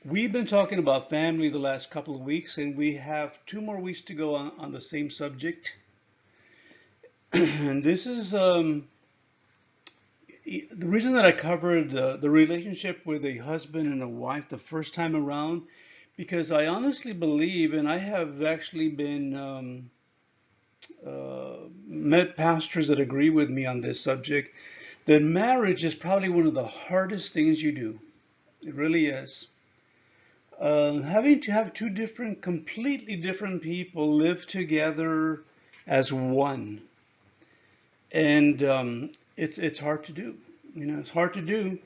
we've been talking about family the last couple of weeks, and we have 2 more weeks to go on the same subject. And this is the reason that I covered the relationship with a husband and a wife the first time around, because I honestly believe, and I have actually been met pastors that agree with me on this subject, that marriage is probably one of the hardest things you do. It really is. Having to have two different, completely different people live together as one, and it's hard to do. It's hard to do,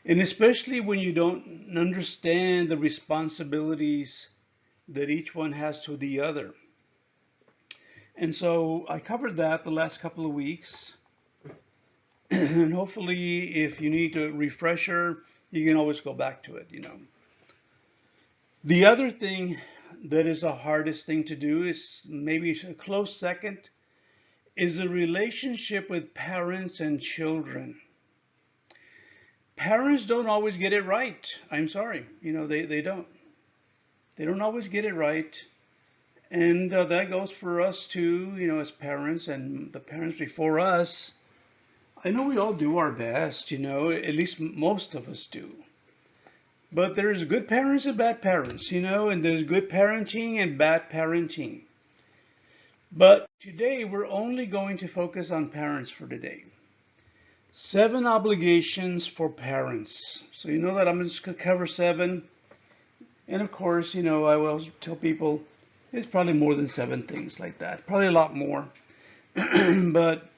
and especially when you don't understand the responsibilities that each one has to the other. And so I covered that the last couple of weeks, and hopefully, if you need a refresher, you can always go back to it. The other thing that is the hardest thing to do is maybe a close second is the relationship with parents and children. Parents don't always get it right. I'm sorry. They don't. They don't always get it right. And that goes for us too, as parents and the parents before us. I know we all do our best, at least most of us do. But there's good parents and bad parents, and there's good parenting and bad parenting. But today we're only going to focus on parents for today. 7 obligations for parents. So you know that I'm just going to cover 7. And of course, I will tell people it's probably more than 7 things like that. Probably a lot more. But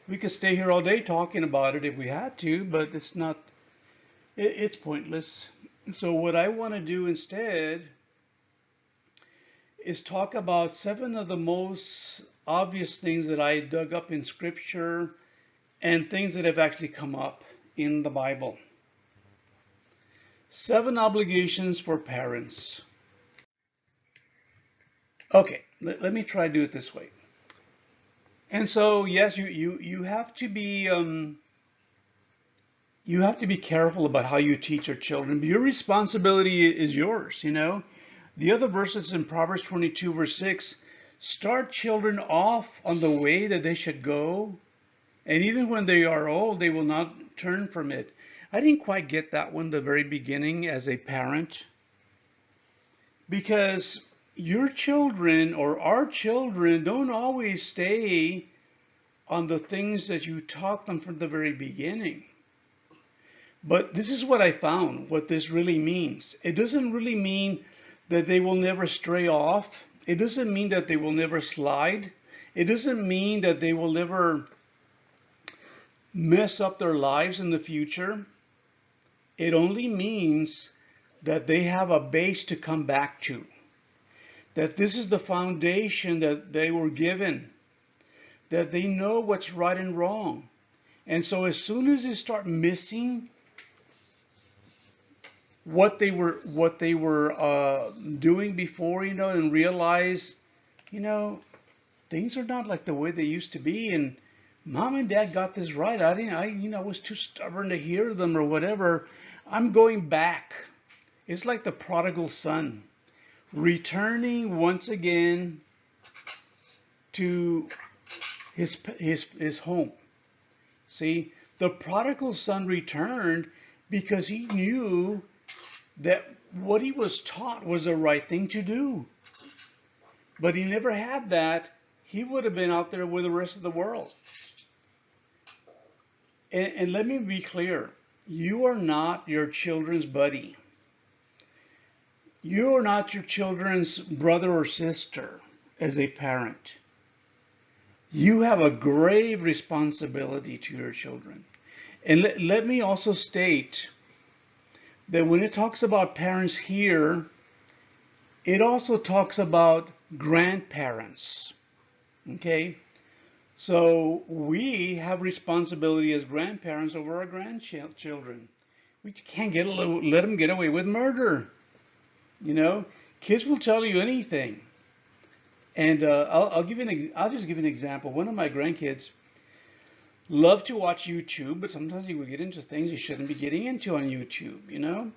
we could stay here all day talking about it if we had to, but it's pointless. So what I want to do instead is talk about 7 of the most obvious things that I dug up in scripture and things that have actually come up in the Bible. 7 obligations for parents. Okay, let me try to do it this way. And so, yes, you have to be careful about how you teach your children. But your responsibility is yours. The other verses in Proverbs 22 verse 6 start children off on the way that they should go, and even when they are old, they will not turn from it. I didn't quite get that one the very beginning as a parent, because your children or our children don't always stay on the things that you taught them from the very beginning. But this is what I found, what this really means. It doesn't really mean that they will never stray off. It doesn't mean that they will never slide. It doesn't mean that they will never mess up their lives in the future. It only means that they have a base to come back to. That this is the foundation that they were given. That they know what's right and wrong. And so as soon as they start missing what they were doing before, and realize, things are not like the way they used to be, and mom and dad got this right. I was too stubborn to hear them or whatever. I'm going back. It's like the prodigal son returning once again to his home. See, the prodigal son returned because he knew that what he was taught was the right thing to do. But he never had that. He would have been out there with the rest of the world. And let me be clear. You are not your children's buddy. You are not your children's brother or sister as a parent. You have a grave responsibility to your children. And let me also state that when it talks about parents here, it also talks about grandparents. Okay? So we have responsibility as grandparents over our grandchildren. We can't let them get away with murder. Kids will tell you anything. And I'll just give an example. One of my grandkids, love to watch YouTube, but sometimes you will get into things you shouldn't be getting into on YouTube, you know?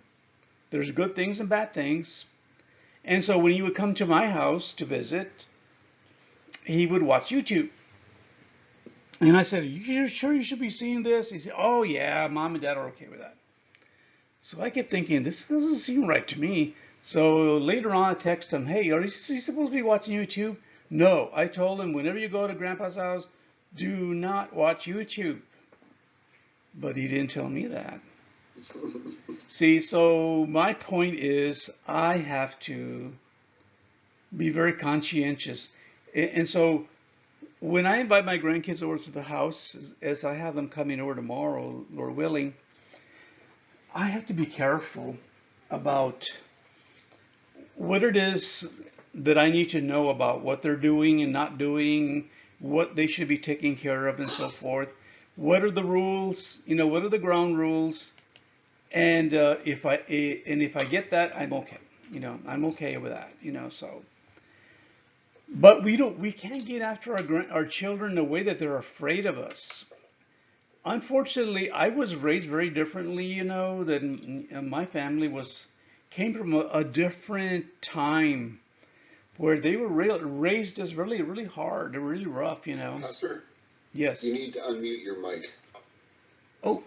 There's good things and bad things. And so when he would come to my house to visit, he would watch YouTube. And I said, "You sure you should be seeing this?" He said, "Oh yeah, mom and dad are okay with that." So I kept thinking, this doesn't seem right to me. So later on, I text him, "Hey, are you supposed to be watching YouTube?" No, I told him, whenever you go to Grandpa's house, do not watch YouTube. But he didn't tell me that. See, so my point is, I have to be very conscientious. And so when I invite my grandkids over to the house, as I have them coming over tomorrow, Lord willing, I have to be careful about what it is that I need to know about what they're doing and not doing, what they should be taking care of, and so forth. What are the rules? You know, what are the ground rules? And if I get that, I'm okay. You know, I'm okay with that. You know, so. But we can't get after our children in a way that they're afraid of us. Unfortunately, I was raised very differently, you know, than my family came from a different time where they were raised us really, really hard, really rough, you know. Pastor, Yes. you need to unmute your mic. Oh,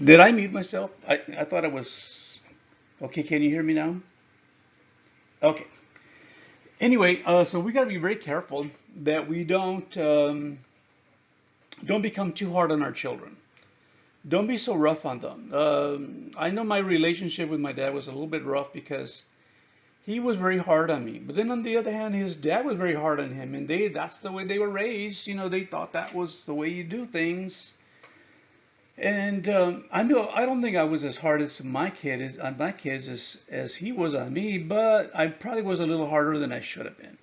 did I mute myself? I thought I was. Okay, can you hear me now? Okay. Anyway, so we got to be very careful that we don't become too hard on our children. Don't be so rough on them. I know my relationship with my dad was a little bit rough because he was very hard on me. But then on the other hand, his dad was very hard on him, and that's the way they were raised. You know, they thought that was the way you do things. And I don't think I was as hard as my kids as he was on me, but I probably was a little harder than I should have been.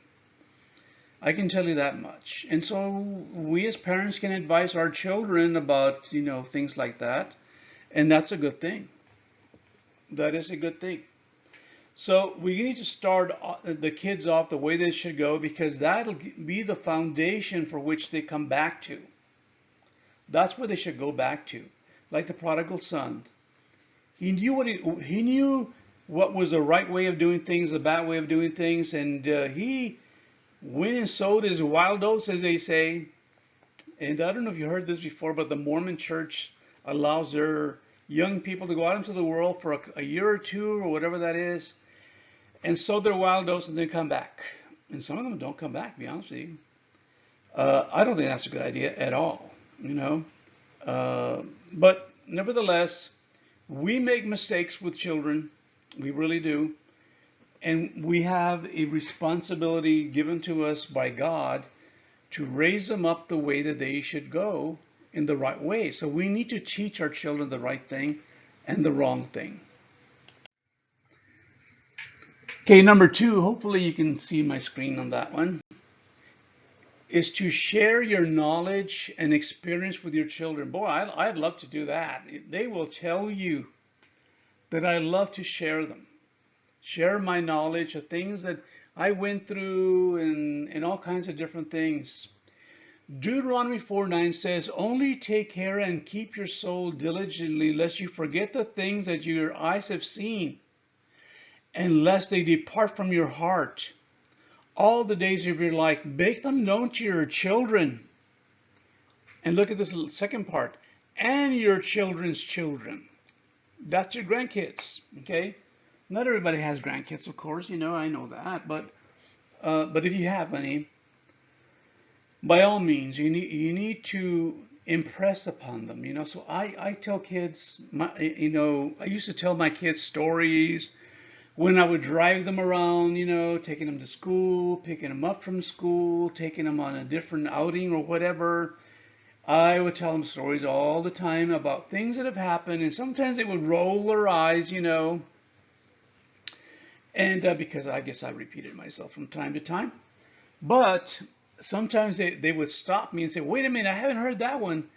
I can tell you that much. And so we as parents can advise our children about, you know, things like that. And that's a good thing. That is a good thing. So we need to start the kids off the way they should go, because that'll be the foundation for which they come back to. That's where they should go back to. Like the prodigal son. He knew what was the right way of doing things, the bad way of doing things, and he went and sowed his wild oats, as they say. And I don't know if you heard this before, but the Mormon Church allows their young people to go out into the world for a year or two or whatever that is, and sow their wild oats and then come back. And some of them don't come back, to be honest with you. I don't think that's a good idea at all, you know. But nevertheless, we make mistakes with children. We really do. And we have a responsibility given to us by God to raise them up the way that they should go, in the right way. So we need to teach our children the right thing and the wrong thing. Okay, number 2, hopefully you can see my screen on that one, is to share your knowledge and experience with your children. Boy, I'd love to do that. They will tell you that I love to share them. Share my knowledge of things that I went through and all kinds of different things. Deuteronomy 4:9 says, "Only take care and keep your soul diligently, lest you forget the things that your eyes have seen, and lest they depart from your heart. All the days of your life, make them known to your children." And look at this second part, "and your children's children." That's your grandkids, okay? Not everybody has grandkids, of course, you know, I know that, but if you have any, by all means, you need to impress upon them, you know. So I tell kids, you know, I used to tell my kids stories when I would drive them around, you know, taking them to school, picking them up from school, taking them on a different outing or whatever. I would tell them stories all the time about things that have happened, and sometimes they would roll their eyes, you know. And because I guess I repeated myself from time to time. But sometimes they would stop me and say, "Wait a minute, I haven't heard that one.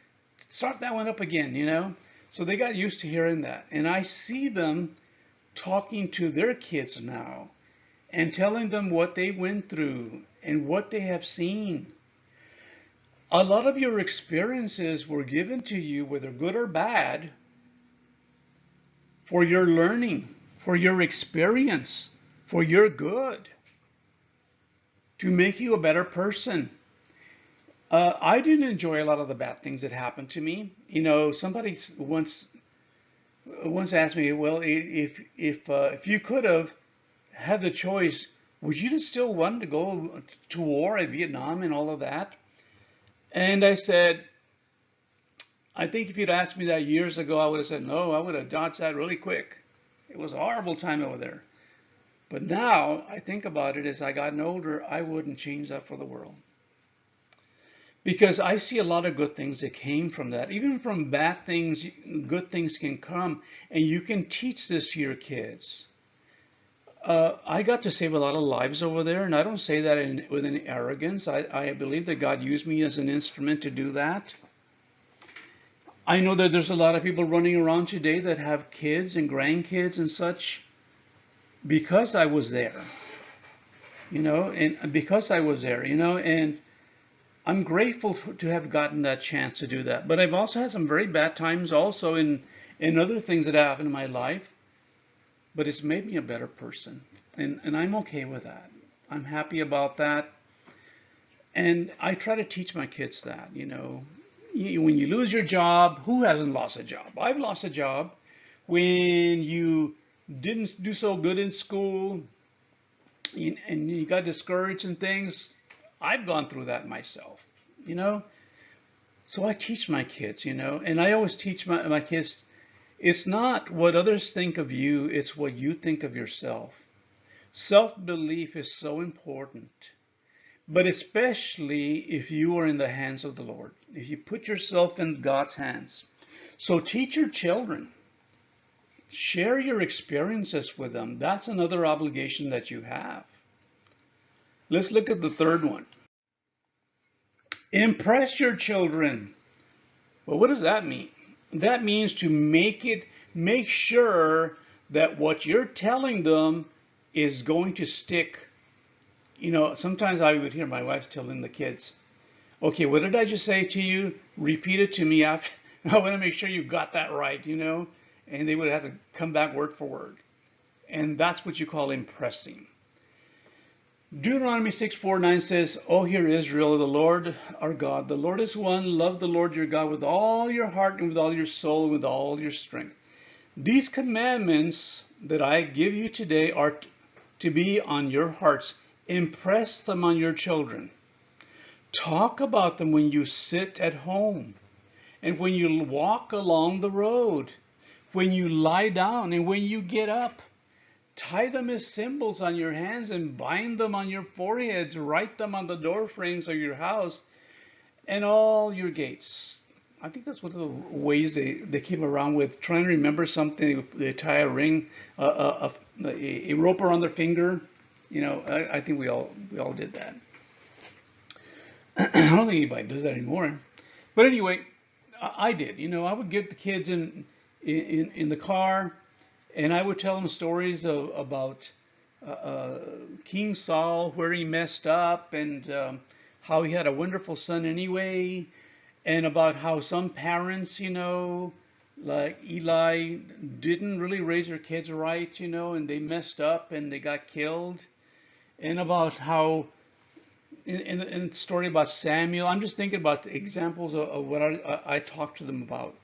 Start that one up again," you know. So they got used to hearing that. And I see them talking to their kids now and telling them what they went through and what they have seen. A lot of your experiences were given to you, whether good or bad, for your learning, for your experience, for your good, to make you a better person. I didn't enjoy a lot of the bad things that happened to me. Somebody once asked me, well, if you could have had the choice, would you still want to go to war in Vietnam and all of that? And I said, I think if you'd asked me that years ago, I would have said no. I would have dodged that really quick. It was a horrible time over there. But now I think about it, as I gotten older, I wouldn't change that for the world. Because I see a lot of good things that came from that. Even from bad things, good things can come, and you can teach this to your kids. I got to save a lot of lives over there, and I don't say that with any arrogance. I believe that God used me as an instrument to do that. I know that there's a lot of people running around today that have kids and grandkids and such because I was there, and because I was there, and I'm grateful to have gotten that chance to do that. But I've also had some very bad times also in other things that happened in my life, but it's made me a better person. And I'm okay with that. I'm happy about that. And I try to teach my kids that, when you lose your job, who hasn't lost a job? I've lost a job. When you didn't do so good in school and you got discouraged and things, I've gone through that myself, you know. So I teach my kids, and I always teach my kids, it's not what others think of you, it's what you think of yourself. Self-belief is so important, but especially if you are in the hands of the Lord, if you put yourself in God's hands. So teach your children, share your experiences with them. That's another obligation that you have. Let's look at the third one. Impress your children. Well, what does that mean? That means to make sure that what you're telling them is going to stick. Sometimes I would hear my wife telling the kids, okay, what did I just say to you? Repeat it to me after. I want to make sure you got that right, and they would have to come back word for word. And that's what you call impressing. Deuteronomy 6:4-9 says, O hear Israel, the Lord our God, the Lord is one. Love the Lord your God with all your heart and with all your soul and with all your strength. These commandments that I give you today are to be on your hearts. Impress them on your children. Talk about them when you sit at home and when you walk along the road, when you lie down and when you get up. Tie them as symbols on your hands and bind them on your foreheads. Write them on the door frames of your house and all your gates. I think that's one of the ways they came around with trying to remember something. They tie a ring, a rope around their finger. I think we all did that. I don't think anybody does that anymore. But anyway, I did. I would get the kids in the car, and I would tell them stories about King Saul, where he messed up, and how he had a wonderful son anyway, and about how some parents, like Eli, didn't really raise their kids right, and they messed up and they got killed, and about how in the story about Samuel, I'm just thinking about the examples of what I talked to them about.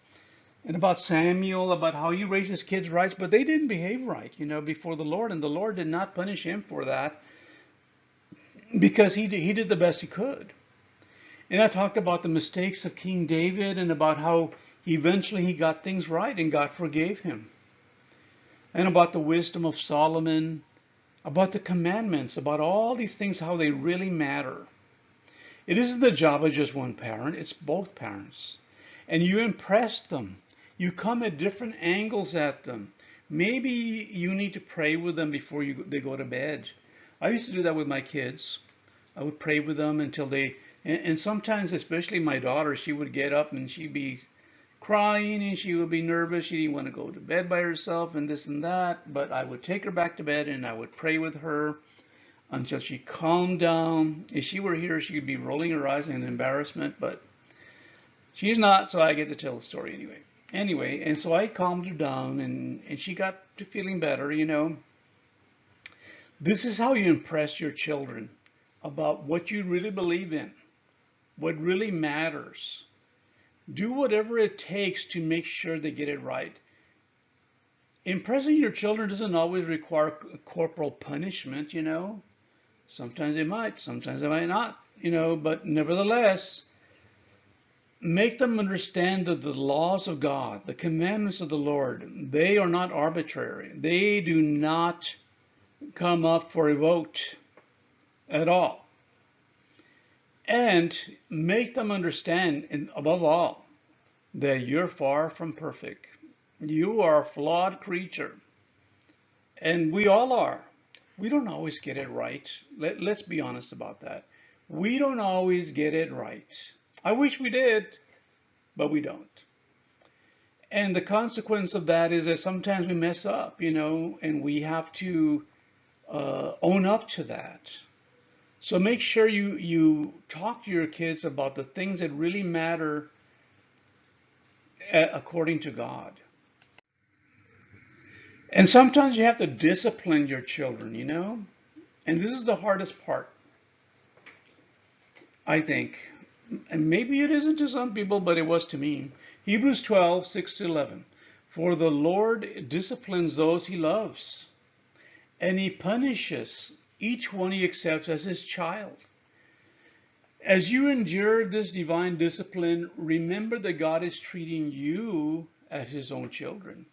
And about Samuel, about how he raised his kids right, but they didn't behave right, before the Lord, and the Lord did not punish him for that because he did the best he could. And I talked about the mistakes of King David and about how eventually he got things right and God forgave him. And about the wisdom of Solomon, about the commandments, about all these things, how they really matter. It isn't the job of just one parent, it's both parents. And you impress them. You come at different angles at them. Maybe you need to pray with them before they go to bed. I used to do that with my kids. I would pray with them until and sometimes, especially my daughter, she would get up and she'd be crying and she would be nervous. She didn't want to go to bed by herself and this and that. But I would take her back to bed and I would pray with her. until she calmed down. If she were here, she would be rolling her eyes in embarrassment, but she's not, so I get to tell the story anyway. Anyway, and so I calmed her down, and she got to feeling better, you know. This is how you impress your children about what you really believe in, what really matters. Do whatever it takes to make sure they get it right. Impressing your children doesn't always require corporal punishment, you know. Sometimes it might, sometimes it might not, you know, but nevertheless, make them understand that the laws of God, the commandments of the Lord, they are not arbitrary. They do not come up for a vote at all. And make them understand, and above all, that you're far from perfect. You are a flawed creature, and we all are. We don't always get it right. Let's be honest about that. We don't always get it right. I wish we did, but we don't. And the consequence of that is that sometimes we mess up, you know, and we have to own up to that. So make sure you talk to your kids about the things that really matter according to God. And sometimes you have to discipline your children, you know? And this is the hardest part, I think. And maybe it isn't to some people, but it was to me. Hebrews 12, 6 to 11. For the Lord disciplines those he loves, and he punishes each one he accepts as his child. As you endure this divine discipline, remember that God is treating you as his own children.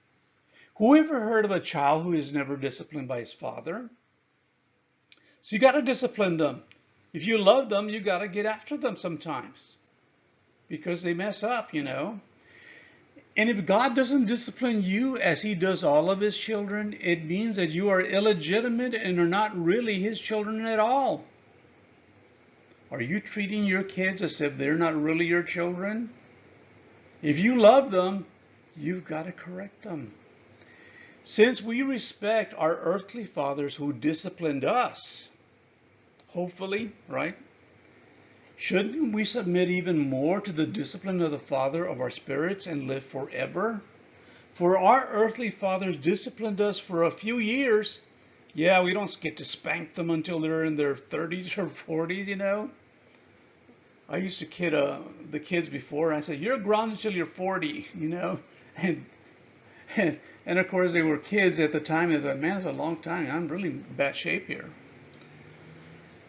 Who ever heard of a child who is never disciplined by his father? So you got to discipline them. If you love them, you got to get after them sometimes because they mess up, you know. And if God doesn't discipline you as he does all of his children, it means that you are illegitimate and are not really his children at all. Are you treating your kids as if they're not really your children? If you love them, you've got to correct them. Since we respect our earthly fathers who disciplined us, hopefully, right? Shouldn't we submit even more to the discipline of the Father of our spirits and live forever? For our earthly fathers disciplined us for a few years. Yeah, we don't get to spank them until they're in their 30s or 40s, you know. I used to kid the kids before, and I said, you're grounded until you're 40, you know. And of course, they were kids at the time. They thought, man, it's a long time. I'm really in bad shape here.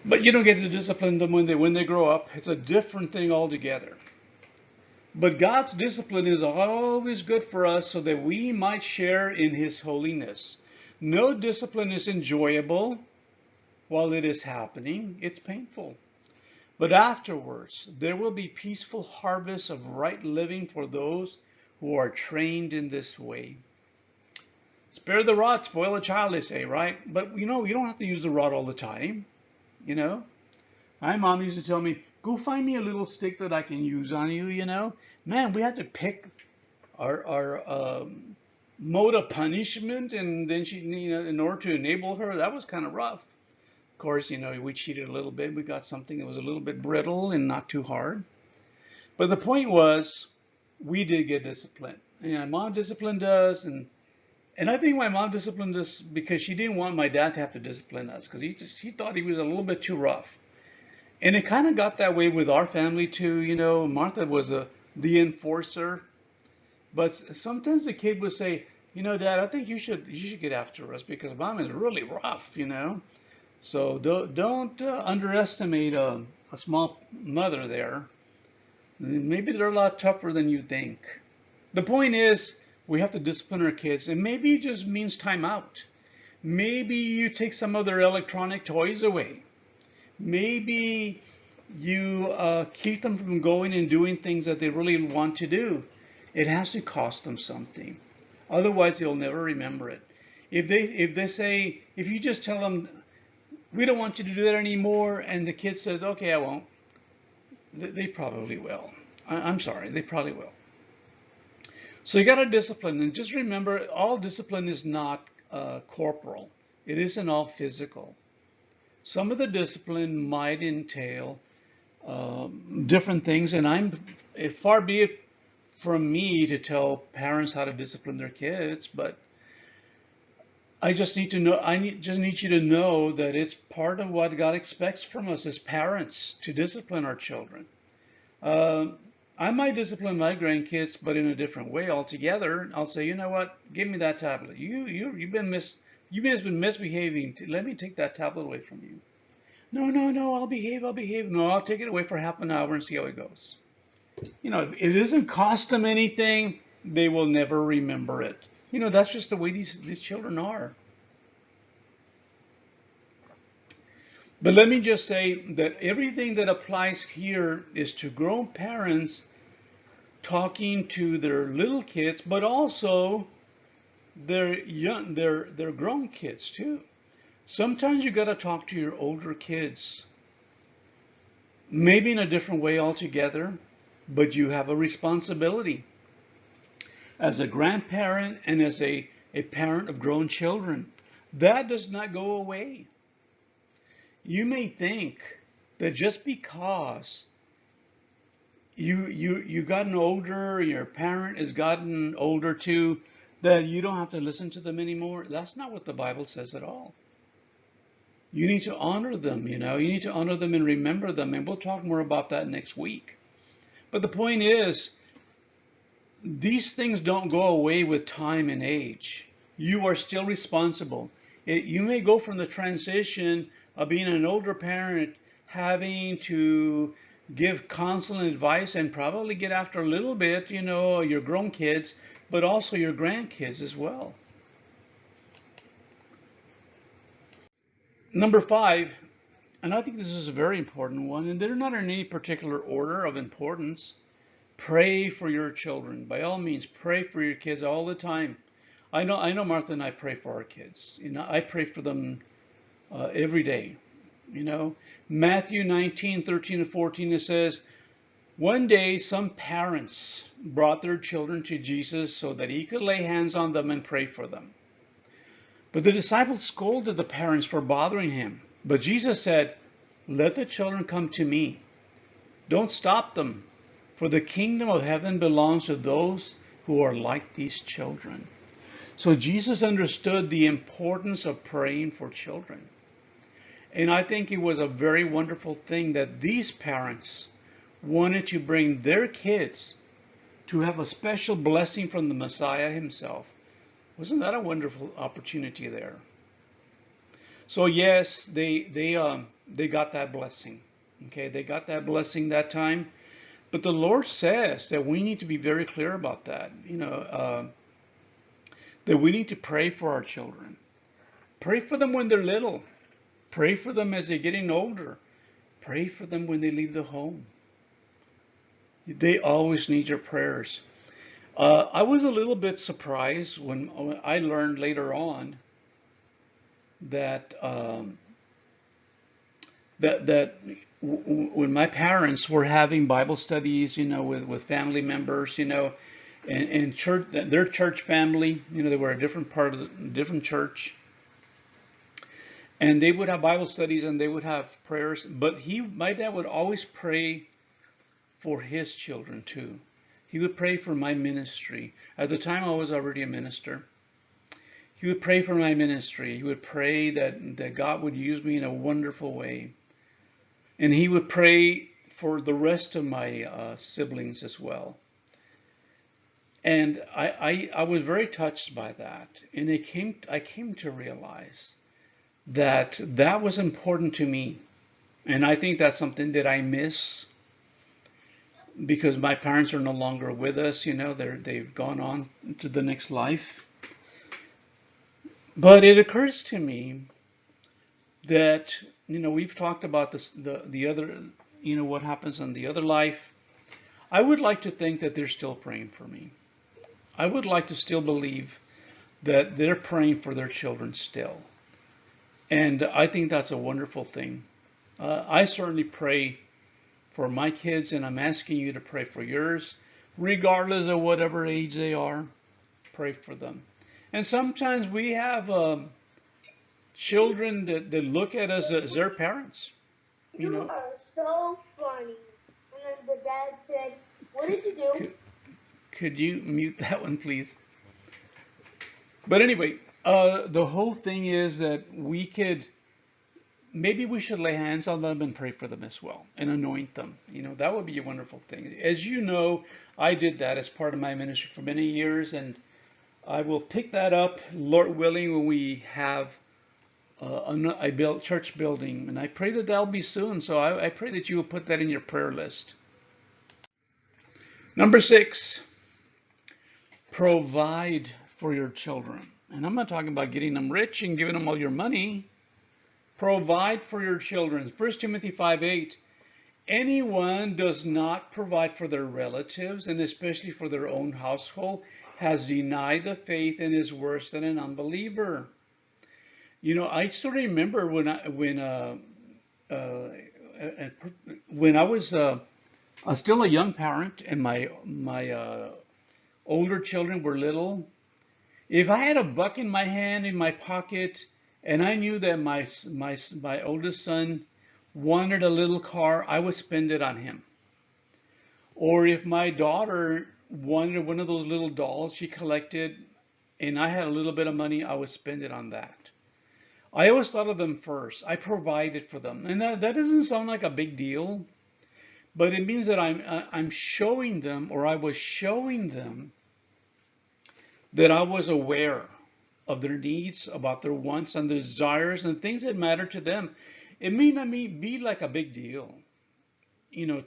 But you don't get to discipline them when they grow up. It's a different thing altogether. But God's discipline is always good for us so that we might share in his holiness. No discipline is enjoyable while it is happening. It's painful. But afterwards, there will be peaceful harvests of right living for those who are trained in this way. Spare the rod, spoil the child, they say, right? But you know, you don't have to use the rod all the time, you know? My mom used to tell me, go find me a little stick that I can use on you, you know? Man, we had to pick our mode of punishment, and then she, you know, in order to enable her, that was kind of rough. Of course, you know, we cheated a little bit. We got something that was a little bit brittle and not too hard. But the point was, we did get disciplined. And mom disciplined us, and I think my mom disciplined us because she didn't want my dad to have to discipline us because she thought he was a little bit too rough. And it kind of got that way with our family too. You know, Martha was the enforcer, but sometimes the kid would say, you know, Dad, I think you should get after us because Mom is really rough, you know. So don't underestimate a small mother there. Maybe they're a lot tougher than you think. The point is, we have to discipline our kids, and maybe it just means time out. Maybe you take some of their electronic toys away. Maybe you keep them from going and doing things that they really want to do. It has to cost them something. Otherwise, they'll never remember it. If they say, if you just tell them, we don't want you to do that anymore, and the kid says, okay, I won't, they probably will. I'm sorry, they probably will. So you got to discipline, and just remember, all discipline is not corporal. It isn't all physical. Some of the discipline might entail different things, and far be it from me to tell parents how to discipline their kids, but I just need to know, just need you to know that it's part of what God expects from us as parents to discipline our children. Uh, I might discipline my grandkids, but in a different way altogether. I'll say, you know what? Give me that tablet. You've just been misbehaving. Let me take that tablet away from you. No, no, no. I'll behave. I'll behave. No, I'll take it away for half an hour and see how it goes. If it doesn't cost them anything, they will never remember it. That's just the way these children are. But let me just say that everything that applies here is to grown parents talking to their little kids, but also their grown kids too. Sometimes you got to talk to your older kids, maybe in a different way altogether, but you have a responsibility as a grandparent and as a parent of grown children. That does not go away. You may think that just because you gotten older, your parent has gotten older too, that you don't have to listen to them anymore. That's not what the Bible says at all. You need to honor them, you need to honor them and remember them, and we'll talk more about that next week. But the point is, these things don't go away with time and age. You are still responsible. You may go from the transition of being an older parent, having to give counsel and advice and probably get after a little bit, your grown kids, but also your grandkids as well. Number 5, and I think this is a very important one, and they're not in any particular order of importance. Pray for your children. By all means, pray for your kids all the time. I know Martha and I pray for our kids. I pray for them every day. Matthew 19:13-14, it says, one day some parents brought their children to Jesus so that he could lay hands on them and pray for them. But the disciples scolded the parents for bothering him. But Jesus said, let the children come to me. Don't stop them, for the kingdom of heaven belongs to those who are like these children. So Jesus understood the importance of praying for children. And I think it was a very wonderful thing that these parents wanted to bring their kids to have a special blessing from the Messiah himself. Wasn't that a wonderful opportunity there? So yes, they got that blessing. Okay, they got that blessing that time. But the Lord says that we need to be very clear about that. That we need to pray for our children. Pray for them when they're little. Pray for them as they're getting older. Pray for them when they leave the home. They always need your prayers. I was a little bit surprised when I learned later on that when my parents were having Bible studies, with family members, and church, their church family, they were a different part of the different church, and they would have Bible studies and they would have prayers. But my dad would always pray for his children too. He would pray for my ministry. At the time, I was already a minister. He would pray for my ministry. He would pray that God would use me in a wonderful way. And he would pray for the rest of my siblings as well. And I was very touched by that. And I came to realize that that was important to me. And I think that's something that I miss because my parents are no longer with us. They've gone on to the next life. But it occurs to me that, we've talked about this, the other, what happens in the other life. I would like to think that they're still praying for me. I would like to still believe that they're praying for their children still. And I think that's a wonderful thing. I certainly pray for my kids, and I'm asking you to pray for yours, regardless of whatever age they are. Pray for them. And sometimes we have children that look at us as their parents. You You know, are so funny. And then the dad said, "What did you do?" could, could you mute that one, please? But anyway, the whole thing is that maybe we should lay hands on them and pray for them as well and anoint them. That would be a wonderful thing. As you know, I did that as part of my ministry for many years, and I will pick that up, Lord willing, when we have I built church building, and I pray that that'll be soon. So I pray that you will put that in your prayer list. Number 6, provide for your children. And I'm not talking about getting them rich and giving them all your money. Provide for your children. 1 Timothy 5:8. Anyone does not provide for their relatives, and especially for their own household, has denied the faith and is worse than an unbeliever. I still remember uh, when I was still a young parent and my older children were little. If I had a buck in my hand in my pocket, and I knew that my oldest son wanted a little car, I would spend it on him. Or if my daughter wanted one of those little dolls she collected, and I had a little bit of money, I would spend it on that. I always thought of them first. I provided for them, and that doesn't sound like a big deal, but it means that I'm showing them, or I was showing them, that I was aware of their needs, about their wants and desires and things that matter to them. It may not be like a big deal,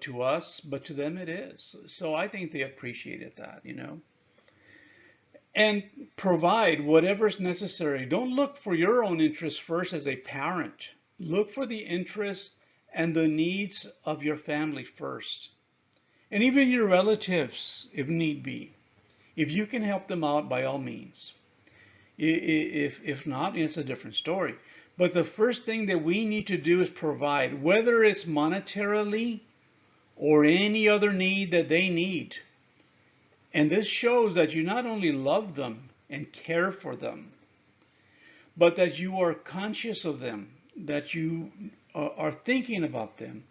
to us, but to them it is. So I think they appreciated that. And provide whatever's necessary. Don't look for your own interests first as a parent. Look for the interests and the needs of your family first. And even your relatives, if need be. If you can help them out, by all means. If not, it's a different story. But the first thing that we need to do is provide, whether it's monetarily or any other need that they need. And this shows that you not only love them and care for them, but that you are conscious of them, that you are thinking about them,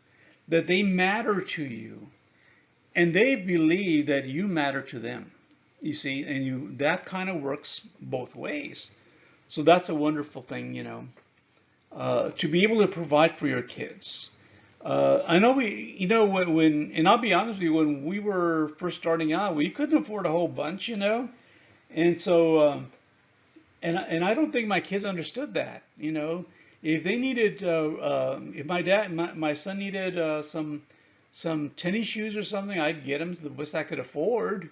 that they matter to you, and they believe that you matter to them. You see, and that kind of works both ways. So that's a wonderful thing, to be able to provide for your kids. I know and I'll be honest with you, when we were first starting out, we couldn't afford a whole bunch. And so, and I don't think my kids understood that. If they needed, if my son needed some tennis shoes or something, I'd get him the best I could afford.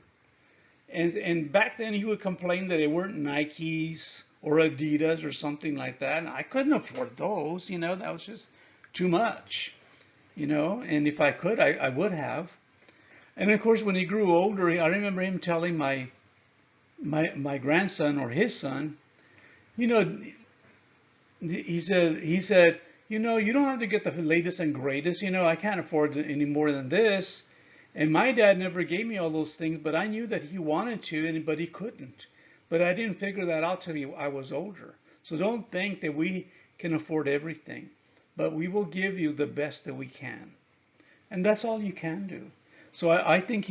And back then he would complain that they weren't Nikes or Adidas or something like that, and I couldn't afford those. That was just too much. And if I could, I would have. And of course, when he grew older, I remember him telling my grandson, or his son, you know, he said, you don't have to get the latest and greatest. I can't afford any more than this. And my dad never gave me all those things, but I knew that he wanted to, but he couldn't. But I didn't figure that out till I was older. So don't think that we can afford everything, but we will give you the best that we can. And that's all you can do. So I think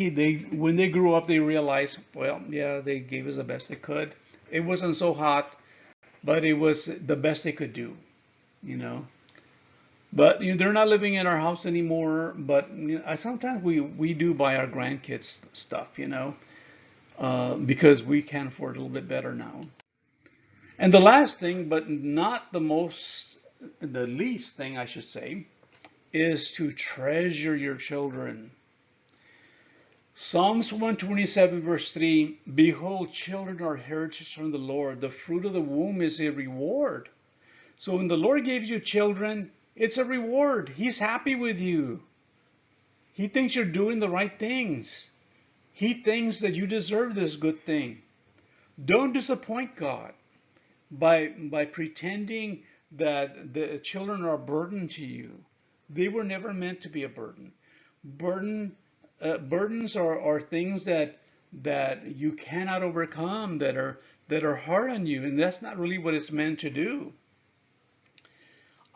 when they grew up, they realized, well, yeah, they gave us the best they could. It wasn't so hot, but it was the best they could do, you know. But they're not living in our house anymore. But sometimes we do buy our grandkids stuff, because we can afford a little bit better now. And the last thing, but not the least thing I should say, is to treasure your children. Psalms 127 verse 3, behold, children are heritage from the Lord. The fruit of the womb is a reward. So when the Lord gives you children, it's a reward. He's happy with you. He thinks you're doing the right things. He thinks that you deserve this good thing. Don't disappoint God by pretending that the children are a burden to you. They were never meant to be a burden. Burdens are things that you cannot overcome, that are hard on you, and that's not really what it's meant to do.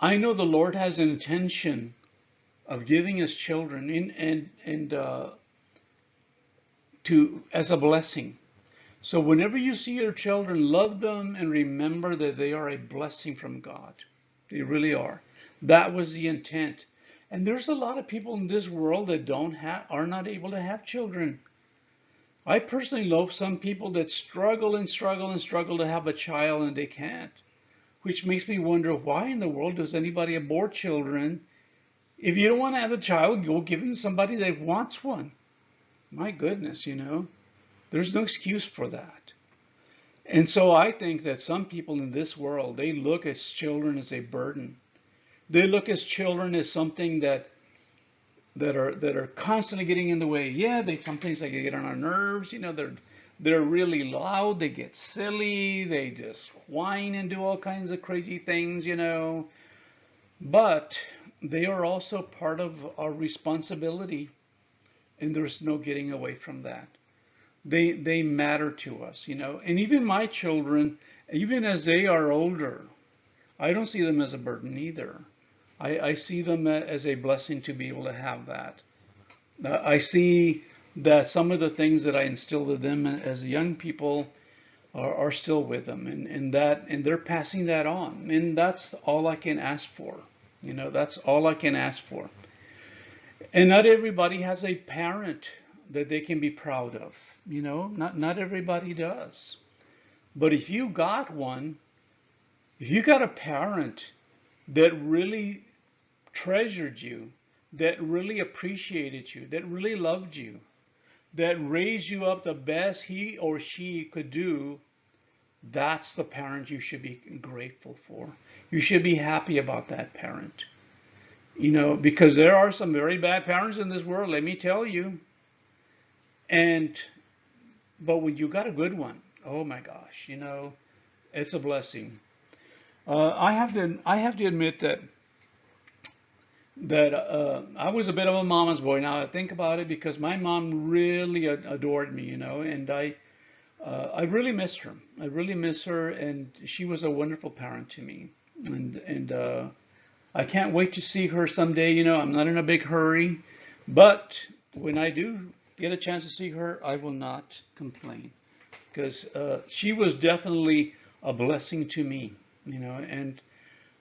I know the Lord has an intention of giving us children to as a blessing. So whenever you see your children, love them and remember that they are a blessing from God. They really are. That was the intent. And there's a lot of people in this world that are not able to have children. I personally know some people that struggle and struggle and struggle to have a child and they can't, which makes me wonder, why in the world does anybody abort children? If you don't want to have a child, go give it to somebody that wants one. My goodness, there's no excuse for that. And so I think that some people in this world, they look at children as a burden. They look at children as something that are constantly getting in the way. Yeah, they sometimes they get on our nerves. They're really loud. They get silly. They just whine and do all kinds of crazy things. But they are also part of our responsibility, and there's no getting away from that. They matter to us. And even my children, even as they are older, I don't see them as a burden either. I see them as a blessing to be able to have that. I see that some of the things that I instilled in them as young people are still with them, and they're passing that on, and that's all I can ask for. That's all I can ask for. And not everybody has a parent that they can be proud of. Not everybody does. But if you got one, if you got a parent that really treasured you, that really appreciated you, that really loved you, that raised you up the best he or she could do, that's the parent you should be grateful for. You should be happy about that parent. Because there are some very bad parents in this world, let me tell you. But when you got a good one, oh my gosh, it's a blessing. I have to admit that I was a bit of a mama's boy. Now I think about it, because my mom really adored me, and I really miss her. I really miss her, and she was a wonderful parent to me. And I can't wait to see her someday. I'm not in a big hurry, but when I do get a chance to see her, I will not complain, because she was definitely a blessing to me, and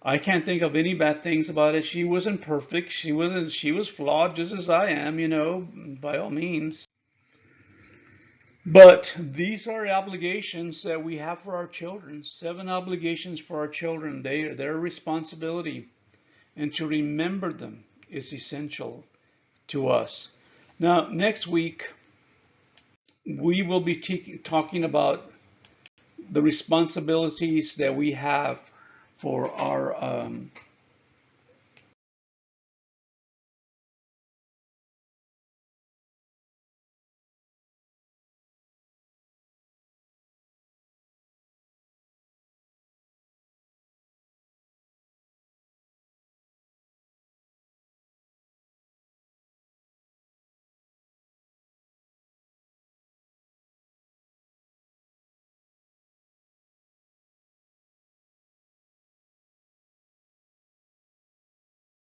I can't think of any bad things about it. She wasn't perfect. She was flawed just as I am, by all means. But these are obligations that we have for our children. 7 obligations for our children. Their responsibility, and to remember them is essential to us. Now, next week, we will be talking about the responsibilities that we have for our